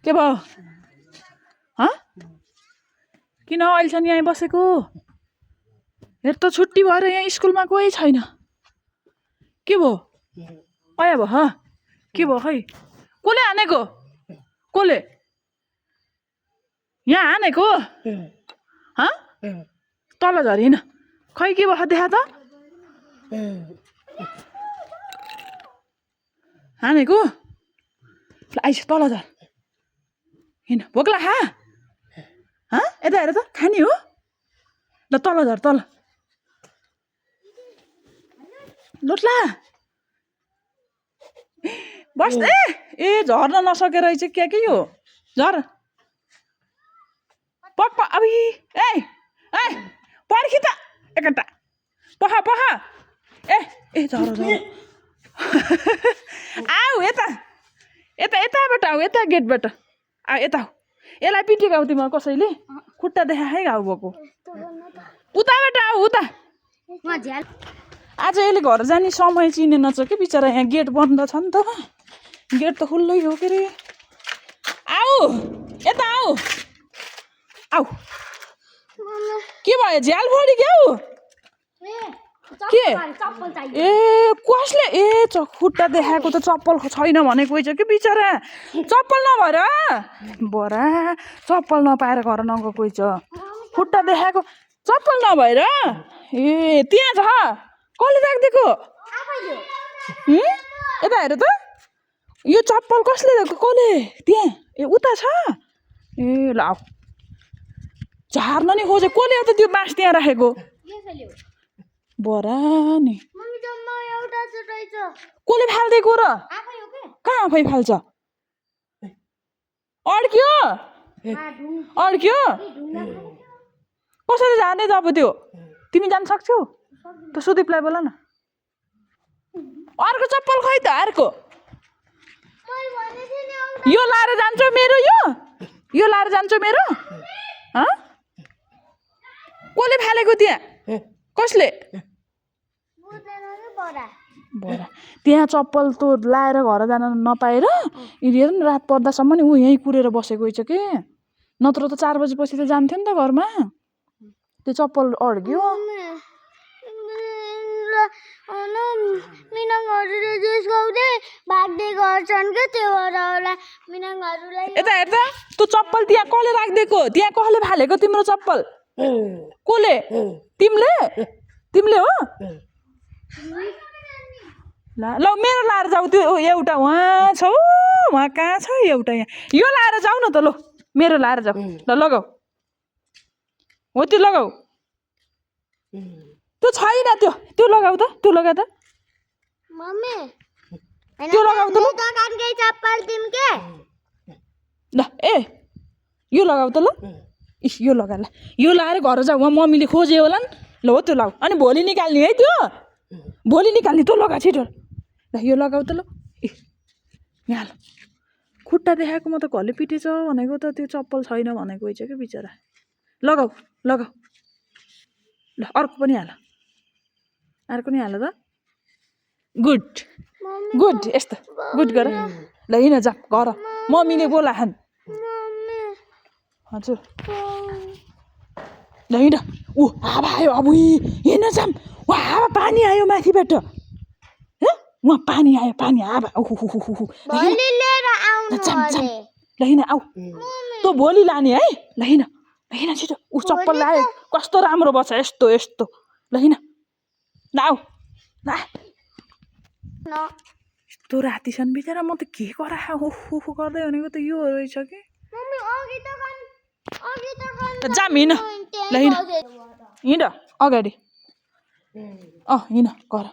के भयो किन अहिलेसम्म यहाँ बसेको हेर त छुट्टी भएर यहाँ स्कुलमा कोही छैन के भयो आया भयो के भयो खै कसले हानेको कसले यहाँ हानेको तल झरिन खै के भयो देखा त हानेको आइस तल झर हिँड भोक लाग्यो यता हेर त खाने हो ल तल झर तल लोट्ला बस् ए झर्न नसकेर रहेछ के यो झर पक अब ए पर्खी त एकटा पख ए झर आऊ यता यताबाट आऊ यता गेटबाट आऊ यता यसलाई पिटेको तिमीलाई कसैले खुट्टा देखा है घाउ भएको उताबाट आऊ उता आज यसले घर जाने समय चिनेन छ कि बिचरा यहाँ गेट बन्द छ नि त गेट त खुल्लै हो के अरे आऊ यता आऊ आऊ के भयो झ्याल फोडी क्या के ए कसले खुट्टा देखाएको त चप्पल छैन भनेको रहेछ कि बिचरा चप्पल नभएर बरा चप्पल नपाएर घर नगएको रहेछ खुट्टा देखाएको चप्पल नभएर ए त्यहाँ छ कसले राखिदिएको यता हेर त यो चप्पल कसले दिएको कसले त्यहाँ ए उता छ ए ल झार्न नि खोजे कसले त त्यो बाँस त्यहाँ राखेको बरा नि कसले फालिदिएको र कहाँ आफै फाल्छ अड्क्यो कसरी जाने त अब त्यो तिमी जान सक्छौ त सुदीपलाई बोला न अर्को चप्पल खै त अर्को यो लाएर जान्छौ मेरो यो लाएर जान्छौ मेरो कसले फालेको त्यहाँ कसले बरा त्यहाँ चप्पल त लाएर घर जान नपाएर हेर नि रात पर्दासम्म नि ऊ यहीँ कुरेर बसेको रहेछ के नत्र त 4 बजेपछि त जान्थ्यो नि त घरमा त्यो चप्पल अड्क्यो यता हेर त त्यो चप्पल त्यहाँ कसले राखिदिएको त्यहाँ कसले फालेको तिम्रो चप्पल कसले तिमीले हो ल मेरो लाएर जाऊ त्यो एउटा वहाँ छ वहाँ कहाँ छ एउटा यहाँ यो लाएर जाऊ न त ल मेरो लाएर जाऊ ल लगाऊ हो त्यो लगाऊ त्यो छैन त्यो लगाऊ त त्यो लगा त त्यो लगाऊ त ल ए यो लगाऊ त ल इस यो लगा ल यो लाएर घर जाऊ वहाँ मम्मीले खोजे होला नि ल हो त्यो लगाऊ अनि भोलि निकाल्ने है त्यो भोलि निकाल्ने तँ लगा छिटो ल यो लगाऊ त ल ए यहाँ ल खुट्टा देखाएको म त घरले पिटेछ भनेको त त्यो चप्पल छैन भनेको रहेछ कि बिचरा लगाऊ ल अर्को पनि हाल त गुड यस्तो गुड गर ल हिँड जा घर मम्मीले बोला खान् हजुर ल हिँड हावा आयो अब हिँड जाम हावा पानी आयो माथिबाट वहाँ पानी आयो हावा ल हिँड आऊ तँ भोलि लाने है ल हिँड छिटो चप्पल लायो कस्तो राम्रो बस्छ यस्तो ल हिँड ल आऊ ल यस्तो रातिसम्म बिचरा म त के गरा गर्दै भनेको त यो रहेछ कि जाम हिँड ल हिँड अगाडि हिँड घर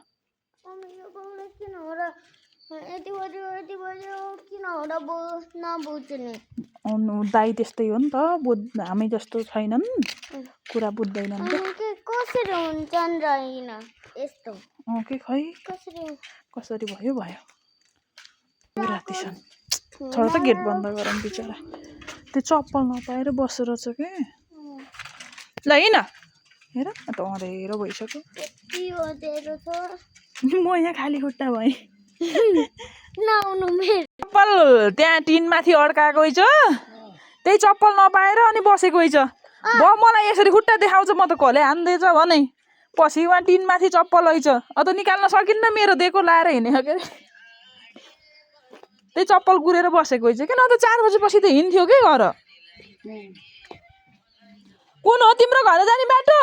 दाइ त्यस्तै हो नि त हामी जस्तो छैनन् कुरा बुझ्दैनन् कसरी हुन्छन् रहेन यस्तो के खै कसरी भयो रातिसम्म छोड त गेट बन्द गरौँ बिचरा त्यो चप्पल नपाएर बसेर छ के ल हिँड हेर त अँधेरो भइसक्यो म यहाँ खाली खुट्टा भएँ नआउनु मेरो चप्पल त्यहाँ टिनमाथि अड्काएको रहेछ त्यही चप्पल नपाएर अनि बसेको रहेछ मलाई यसरी खुट्टा देखाउँछ म त खोले हान्दैछ भने पछि उहाँ टिनमाथि चप्पल रहेछ त निकाल्न सकिन्न मेरो दिएको लाएर हिँडेको के त्यही चप्पल गुरेर बसेको रहेछ किन त 4 बजेपछि त हिँड्थ्यो के घर कुन हो तिम्रो घर जाने बाटो